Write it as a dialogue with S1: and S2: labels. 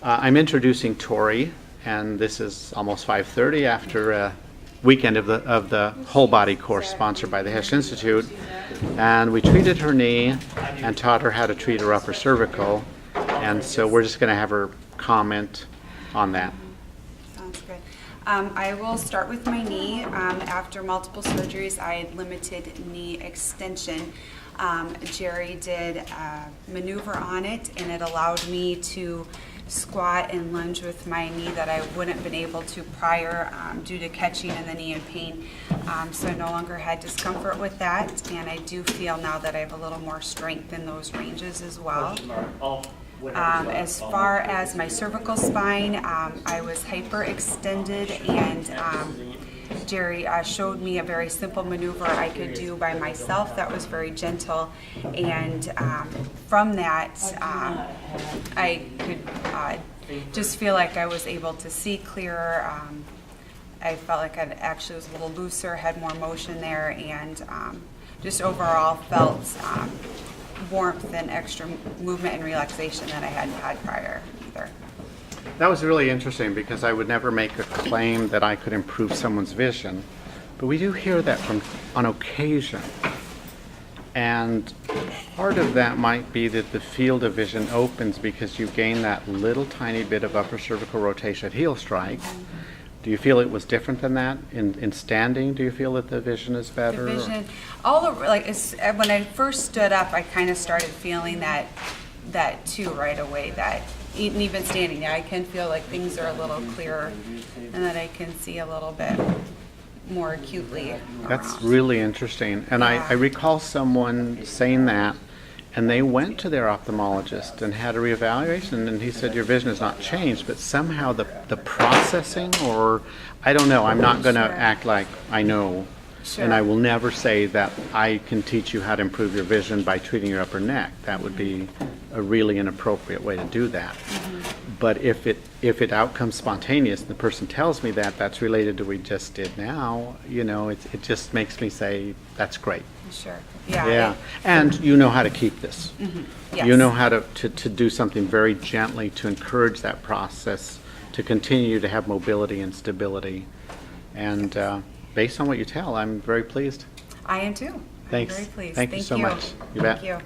S1: I'm introducing Tori, and this is almost 5:30 after a weekend of the whole body course sponsored by the Hesch Institute. And we treated her knee and taught her how to treat her upper cervical. And so we're just going to have her comment on that.
S2: Sounds good. I will start with my knee. After multiple surgeries, I had limited knee extension. Jerry did a maneuver on it, and it allowed me to squat and lunge with my knee that I wouldn't have been able to prior due to catching in the knee and pain. So I no longer had discomfort with that, and I do feel now that I have a little more strength in those ranges as well. As far as my cervical spine, I was hyperextended, and Jerry showed me a very simple maneuver I could do by myself that was very gentle, and from that I could just feel like I was able to see clearer. I felt like I actually was a little looser, had more motion there, and just overall felt warmth and extra movement and relaxation that I hadn't had prior either.
S1: That was really interesting because I would never make a claim that I could improve someone's vision, but we do hear that from on occasion. And part of that might be that the field of vision opens because you gain that little tiny bit of upper cervical rotation at heel strike. Do you feel it was different than that in standing? Do you feel that the vision is better?
S2: The vision, when I first stood up, I kind of started feeling that too right away. That even standing there, I can feel like things are a little clearer, and that I can see a little bit more acutely around.
S1: That's really interesting. And
S2: Yeah.
S1: I recall someone saying that, and they went to their ophthalmologist and had a reevaluation, and he said, your vision has not changed, but somehow the processing, or I don't know, I'm not going to
S2: Sure.
S1: act like I know.
S2: Sure.
S1: And I will never say that I can teach you how to improve your vision by treating your upper neck. That would be a really inappropriate way to do that. But if it outcomes spontaneous, the person tells me that that's related to what we just did now, you know, it just makes me say, that's great.
S2: Sure. Yeah.
S1: Yeah. And you know how to keep this.
S2: Yes.
S1: You know how to do something very gently to encourage that process to continue to have mobility and stability. And based on what you tell, I'm very pleased.
S2: I am too.
S1: Thanks.
S2: I'm very pleased.
S1: Thank you so much. You bet.
S2: Thank you.